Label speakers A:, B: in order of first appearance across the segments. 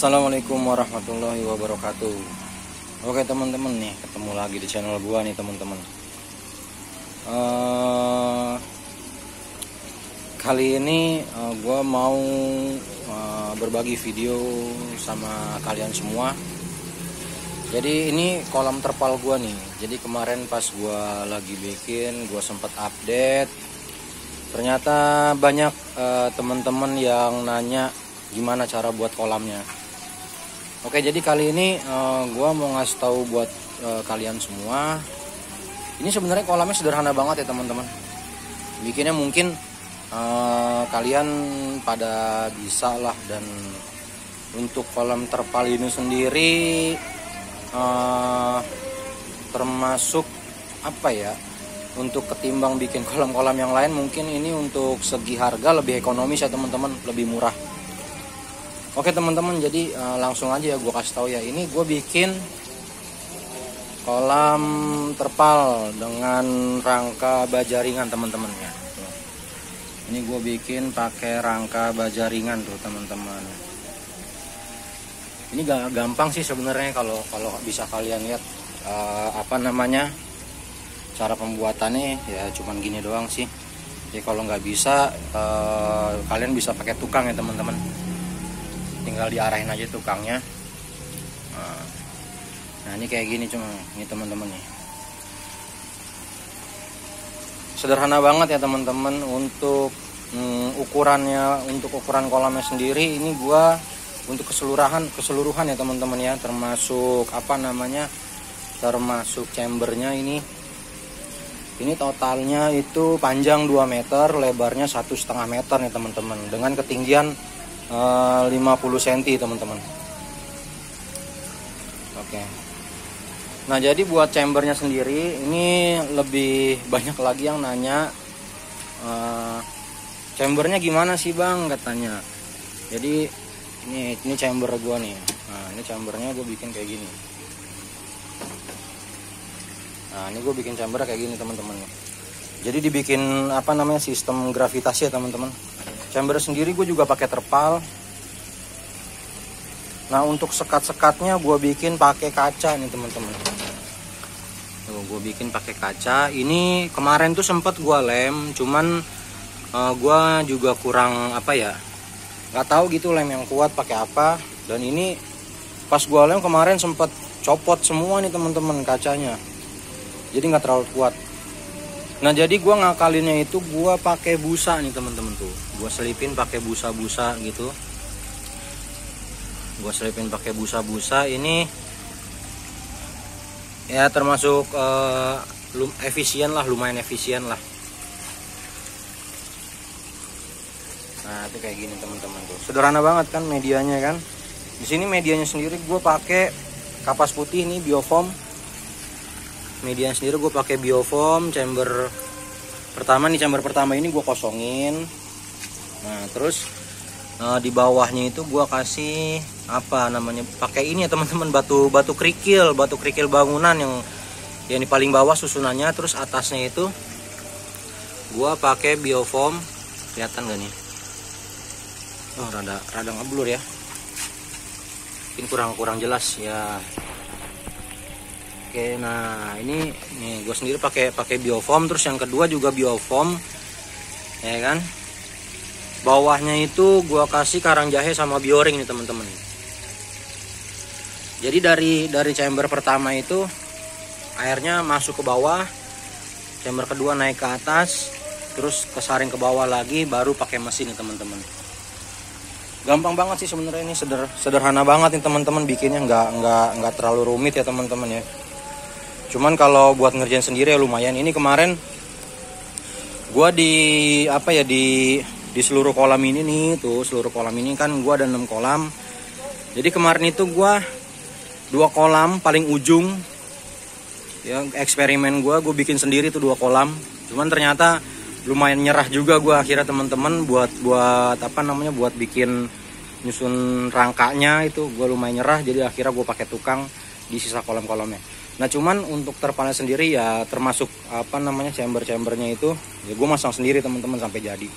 A: Assalamualaikum warahmatullahi wabarakatuh. Oke teman-teman, nih ketemu lagi di channel gua nih teman-teman. Kali ini gua mau berbagi video sama kalian semua. Jadi ini kolam terpal gua nih. Jadi kemarin pas gua lagi bikin, gua sempat update. Ternyata banyak teman-teman yang nanya gimana cara buat kolamnya. Oke, jadi kali ini gue mau ngasih tahu buat kalian semua. Ini sebenarnya kolamnya sederhana banget ya teman-teman. Bikinnya mungkin kalian pada bisa lah. Dan untuk kolam terpal ini sendiri termasuk apa ya, untuk ketimbang bikin kolam-kolam yang lain, mungkin ini untuk segi harga lebih ekonomis ya teman-teman, lebih murah. Oke teman-teman, jadi langsung aja ya gue kasih tahu ya. Ini gue bikin kolam terpal dengan rangka baja ringan teman-teman ya. Ini gue bikin pakai rangka baja ringan tuh teman-teman. Ini gak gampang sih sebenarnya, kalau bisa kalian lihat apa namanya, cara pembuatannya ya cuman gini doang sih. Jadi kalau nggak bisa kalian bisa pakai tukang ya teman-teman. Tinggal diarahin aja tukangnya. Nah ini kayak gini cuma ini teman-teman nih. Sederhana banget ya teman-teman. Untuk ukurannya, untuk ukuran kolamnya sendiri ini gua untuk keseluruhan ya teman-teman ya, termasuk apa namanya, termasuk chambernya ini totalnya itu panjang 2 meter, lebarnya 1,5 meter nih teman-teman, dengan ketinggian 50 cm teman-teman. Oke. Nah jadi buat chambernya sendiri ini lebih banyak lagi yang nanya chambernya gimana sih bang, katanya. Jadi ini chamber gua nih. Nah ini chambernya gue bikin kayak gini. Nah ini gue bikin chamber kayak gini teman-teman. Jadi dibikin apa namanya, sistem gravitasi ya teman-teman. Chamber sendiri gue juga pakai terpal. Nah untuk sekat-sekatnya gue bikin pakai kaca nih teman-teman. Gue bikin pakai kaca. Ini kemarin tuh sempet gue lem, cuman gue juga kurang apa ya, nggak tahu gitu lem yang kuat pakai apa. Dan ini pas gue lem kemarin sempet copot semua nih teman-teman kacanya. Jadi nggak terlalu kuat. Nah jadi gue ngakalinnya itu gue pakai busa nih teman-teman tuh. Gue selipin pakai busa-busa gitu. Gue selipin pakai busa-busa ini ya, termasuk efisien lah, lumayan efisien lah. Nah itu kayak gini teman-teman tuh. Sederhana banget kan medianya kan. Di sini medianya sendiri gue pakai kapas putih nih, biofoam. Medianya sendiri gue pakai biofoam. Chamber pertama ini gue kosongin. Nah terus di bawahnya itu gue kasih apa namanya, pakai ini ya teman-teman, batu kerikil bangunan yang di paling bawah susunannya. Terus atasnya itu gue pakai biofoam. Kelihatan gak nih? Oh rada ngeblur ya, mungkin kurang jelas ya. Oke, nah ini nih gue sendiri pakai biofoam. Terus yang kedua juga biofoam ya kan. Bawahnya itu gue kasih karang jahe sama bioring nih teman-teman. Jadi dari chamber pertama itu airnya masuk ke bawah, chamber kedua naik ke atas, terus kesaring ke bawah lagi, baru pakai mesin nih teman-teman. Gampang banget sih sebenarnya, ini sederhana banget nih teman-teman bikinnya, nggak terlalu rumit ya teman-teman ya. Cuman kalau buat ngerjain sendiri ya lumayan. Ini kemarin gua di seluruh kolam ini nih tuh, seluruh kolam ini kan gua ada 6 kolam. Jadi kemarin itu gua 2 kolam paling ujung ya, eksperimen gua bikin sendiri tuh 2 kolam. Cuman ternyata lumayan nyerah juga gua akhirnya teman-teman, buat apa namanya, buat bikin nyusun rangkanya itu gua lumayan nyerah. Jadi akhirnya gua pakai tukang di sisa kolam-kolamnya. Nah cuman untuk terpalnya sendiri ya, termasuk apa namanya, chambernya itu ya gue masang sendiri teman-teman sampai jadi.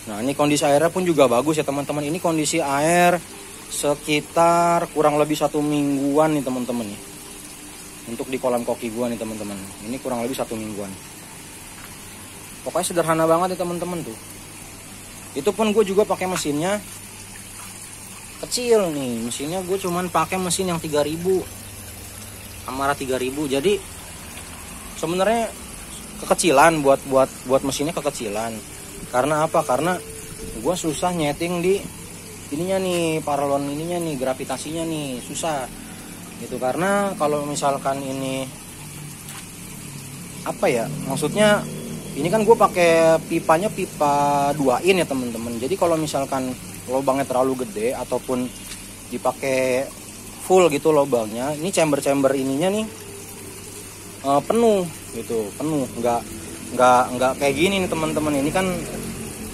A: Nah ini kondisi airnya pun juga bagus ya teman-teman. Ini kondisi air sekitar kurang lebih 1 mingguan nih teman-teman nih. Untuk di kolam koki gua nih teman-teman. Ini kurang lebih 1 mingguan. Pokoknya sederhana banget nih teman-teman tuh. Itu pun gue juga pakai mesinnya kecil nih. Mesinnya gue cuman pakai mesin yang 3000. Amara 3000. Jadi sebenarnya kekecilan buat mesinnya kekecilan. Karena apa? Karena gue susah nyeting di ininya nih, paralon ininya nih, gravitasinya nih susah gitu. Karena kalau misalkan ini apa ya, maksudnya ini kan gue pakai pipanya pipa 2 in ya teman-teman. Jadi kalau misalkan lubangnya terlalu gede ataupun dipakai full gitu lubangnya, ini chamber ininya nih penuh gitu, penuh, nggak kayak gini nih teman-teman. Ini kan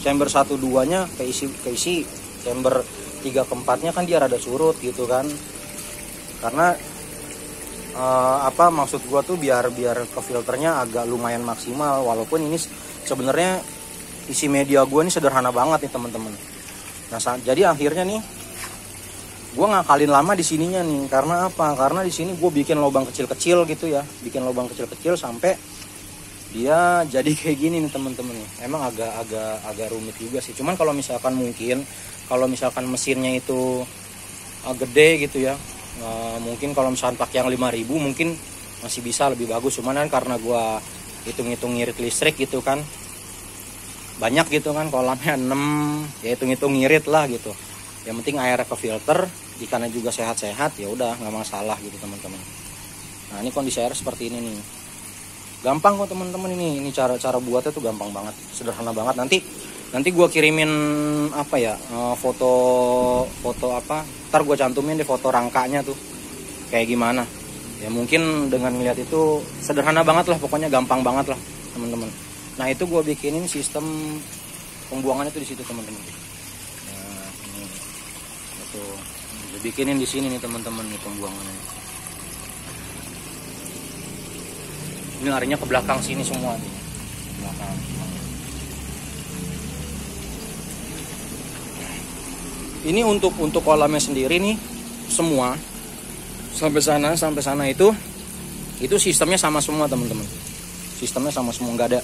A: chamber 1-2-nya keisi, chamber 3-4-nya kan dia rada surut gitu kan. Karena apa maksud gua tuh biar ke filternya agak lumayan maksimal, walaupun ini sebenarnya isi media gua ini sederhana banget nih teman-teman. Nah jadi akhirnya nih gua ngakalin lama di sininya nih. Karena apa? Karena di sini gua bikin lubang kecil-kecil gitu ya, bikin lubang kecil-kecil sampai dia jadi kayak gini nih teman-teman. Emang agak rumit juga sih. Cuman kalau misalkan mesinnya itu gede gitu ya, mungkin kalau misalkan pakai yang 5000 mungkin masih bisa lebih bagus. Cuman kan karena gua hitung-hitung ngirit listrik gitu kan, banyak gitu kan, kolamnya 6 ya, hitung-hitung ngirit lah gitu. Yang penting airnya ke filter, ikannya juga sehat-sehat, ya udah nggak masalah gitu teman-teman. Nah ini kondisi air seperti ini nih. Gampang kok teman-teman, ini cara buatnya tuh gampang banget, sederhana banget. Nanti gue kirimin apa ya, foto apa, ntar gue cantumin deh foto rangkanya tuh kayak gimana ya. Mungkin dengan ngeliat itu sederhana banget lah, pokoknya gampang banget lah teman-teman. Nah itu gue bikinin sistem pembuangannya tuh di situ teman-teman. Nah ini itu gue bikinin di sini nih teman-teman nih pembuangannya. Ini larinya ke belakang sini semua nih, belakang. Ini untuk kolamnya sendiri nih semua sampai sana itu sistemnya sama semua teman-teman. Sistemnya sama semua, nggak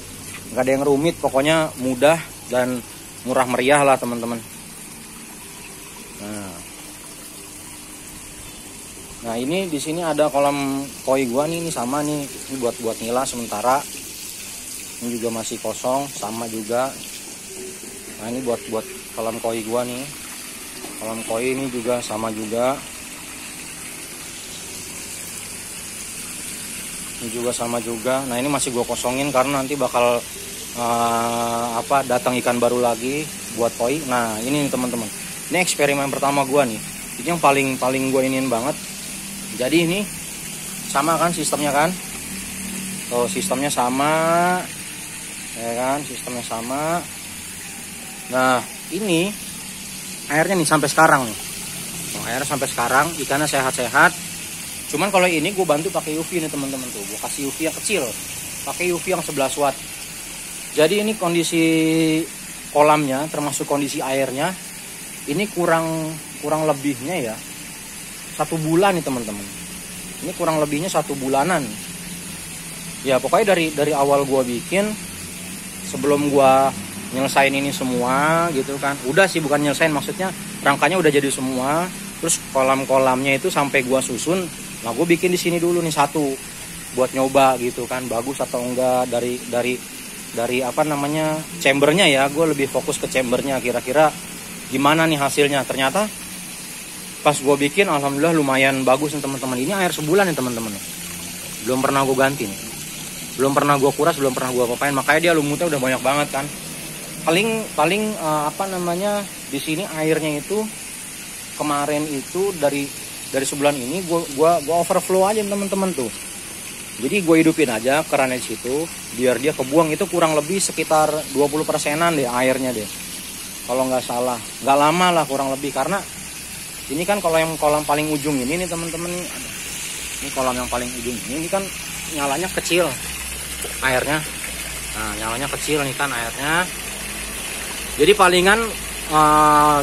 A: ada yang rumit, pokoknya mudah dan murah meriah lah teman-teman. Nah ini di sini ada kolam koi gua nih, ini sama nih, ini buat nila sementara. Ini juga masih kosong, sama juga. Nah ini buat kolam koi gua nih. Kolam koi ini juga sama juga. Ini juga sama juga. Nah ini masih gua kosongin karena nanti bakal datang ikan baru lagi buat koi. Nah ini nih teman-teman. Ini eksperimen pertama gua nih. Ini yang paling gua iniin banget. Jadi ini sama kan sistemnya kan? Tuh sistemnya sama, ya kan? Sistemnya sama. Nah ini airnya nih sampai sekarang nih. Airnya sampai sekarang, ikannya sehat-sehat. Cuman kalau ini gue bantu pakai UV nih teman-teman tuh. Gue kasih UV yang kecil, pakai UV yang 11 watt. Jadi ini kondisi kolamnya, termasuk kondisi airnya, ini kurang lebihnya ya 1 bulan nih teman-teman. Ini kurang lebihnya 1 bulanan. Ya pokoknya dari awal gua bikin, sebelum gua nyelesain ini semua gitu kan. Udah sih, bukan nyelesain, maksudnya rangkanya udah jadi semua. Terus kolam-kolamnya itu sampai gua susun. Nah gua bikin di sini dulu nih 1 buat nyoba gitu kan, bagus atau enggak dari apa namanya chambernya ya. Gua lebih fokus ke chambernya, kira-kira gimana nih hasilnya. Ternyata pas gue bikin alhamdulillah lumayan bagus nih teman-teman. Ini air sebulan nih teman-teman. Belum pernah gue ganti nih. Belum pernah gue kuras, belum pernah gue apa-apain. Makanya dia lumutnya udah banyak banget kan. Paling apa namanya di sini airnya itu kemarin itu dari sebulan ini gua overflow aja teman-teman tuh. Jadi gue hidupin aja kerannya di situ biar dia kebuang. Itu kurang lebih sekitar 20%-an deh airnya deh. Kalau nggak salah. Nggak lama lah kurang lebih, karena ini kan kalau yang kolam paling ujung ini nih teman-teman, ini kolam yang paling ujung ini kan nyalanya kecil airnya. Nah nyalanya kecil nih kan airnya. Jadi palingan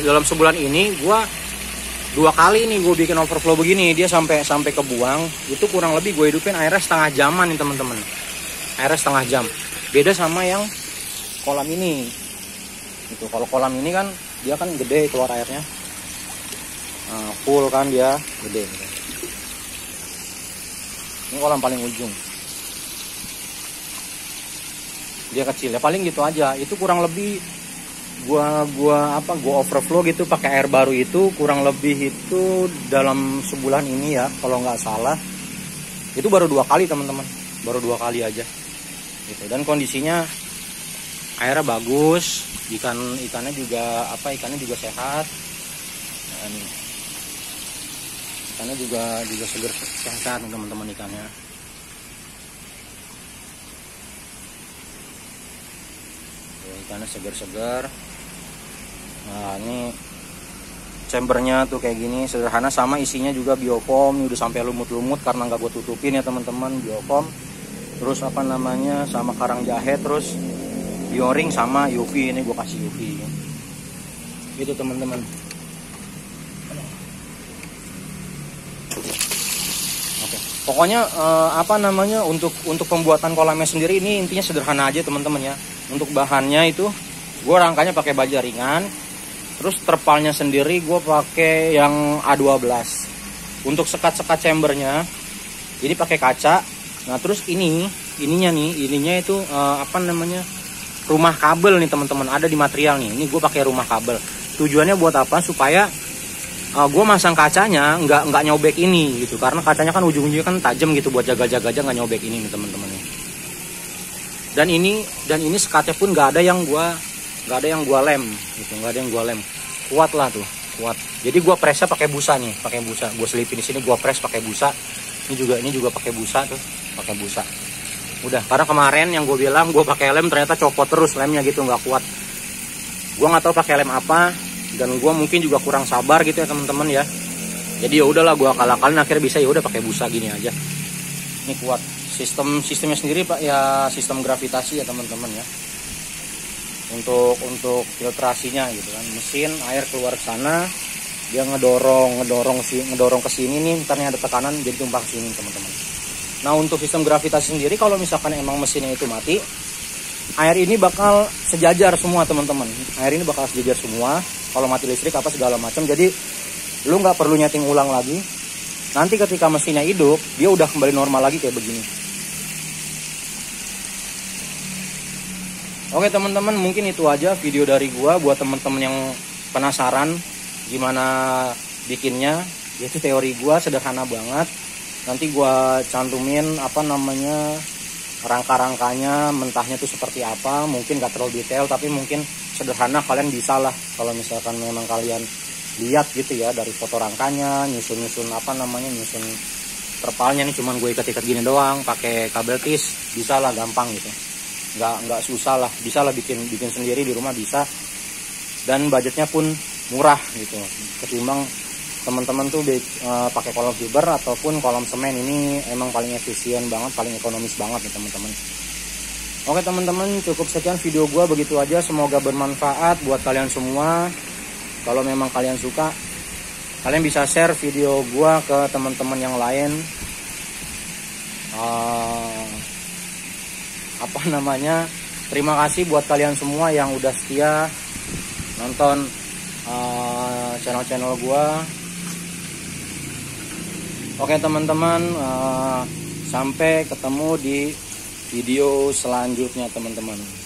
A: dalam sebulan ini gua 2 kali nih gue bikin overflow begini, dia sampai kebuang. Itu kurang lebih gue hidupin airnya setengah jaman nih teman-teman. Airnya setengah jam. Beda sama yang kolam ini. Itu kalau kolam ini kan dia kan gede keluar airnya. Full kan dia gede. Ini kolam paling ujung. Dia kecil ya, paling gitu aja. Itu kurang lebih gua overflow gitu pakai air baru itu kurang lebih itu dalam sebulan ini ya, kalau nggak salah. Itu baru 2 kali teman-teman, baru 2 kali aja gitu. Dan kondisinya airnya bagus, ikannya juga sehat. Dan ikannya juga segar sehat teman-teman ikannya. Ikannya segar-segar. Nah ini chambernya tuh kayak gini sederhana, sama isinya juga biofoam. Udah sampai lumut-lumut karena nggak gue tutupin ya teman-teman, biofoam. Terus sama karang jahe, terus bioring sama UV. Ini gue kasih UV gitu teman-teman. Oke. Pokoknya untuk pembuatan kolamnya sendiri ini intinya sederhana aja teman-teman ya. Untuk bahannya itu gue rangkanya pakai baja ringan. Terus terpalnya sendiri gue pakai yang A12. Untuk sekat-sekat chambernya ini pakai kaca. Nah terus ininya itu rumah kabel nih teman-teman, ada di material nih. Ini gue pakai rumah kabel. Tujuannya buat apa? Supaya gue masang kacanya nggak nyobek ini gitu, karena kacanya kan ujung-ujungnya kan tajam gitu, buat jaga-jaga aja nggak nyobek ini nih teman-teman. Dan ini sekatnya pun nggak ada yang gua lem gitu, nggak ada yang gua lem. Kuat lah tuh, kuat. Jadi gua presnya pakai busa nih, gua selipin di sini, gua press pakai busa. Ini juga pakai busa tuh, pakai busa. Udah, karena kemarin yang gue bilang gue pakai lem ternyata copot terus lemnya gitu, nggak kuat. Gua nggak tahu pakai lem apa, dan gua mungkin juga kurang sabar gitu ya teman-teman ya. Jadi ya udahlah, gua akal-akalin akhirnya bisa ya udah pakai busa gini aja. Ini kuat. Sistemnya sendiri Pak ya, sistem gravitasi ya teman-teman ya. Untuk filtrasinya gitu kan. Mesin air keluar ke sana, dia ngedorong ke sini nih, ntarnya ada tekanan jadi tumpah ke sini teman-teman. Nah, untuk sistem gravitasi sendiri kalau misalkan emang mesinnya itu mati, air ini bakal sejajar semua teman-teman. Air ini bakal sejajar semua kalau mati listrik apa segala macam. Jadi lu nggak perlu nyeting ulang lagi. Nanti ketika mesinnya hidup, dia udah kembali normal lagi kayak begini. Oke teman-teman, mungkin itu aja video dari gua buat teman-teman yang penasaran gimana bikinnya. Itu teori gua sederhana banget. Nanti gua cantumin rangka-rangkanya, mentahnya tuh seperti apa. Mungkin gak terlalu detail, tapi mungkin sederhana, kalian bisa lah kalau misalkan memang kalian lihat gitu ya dari foto rangkanya, nyusun terpalnya nih, cuman gue ikat-ikat gini doang pakai kabel tis, bisa lah, gampang gitu, nggak susah lah, bisa lah bikin sendiri di rumah bisa, dan budgetnya pun murah gitu ketimbang teman-teman tuh pakai kolom fiber ataupun kolom semen. Ini emang paling efisien banget, paling ekonomis banget nih teman-teman. Oke teman-teman, cukup sekian video gue, begitu aja, semoga bermanfaat buat kalian semua. Kalau memang kalian suka, kalian bisa share video gua ke teman-teman yang lain. Terima kasih buat kalian semua yang udah setia nonton channel gua. Oke teman-teman, sampai ketemu di video selanjutnya teman-teman.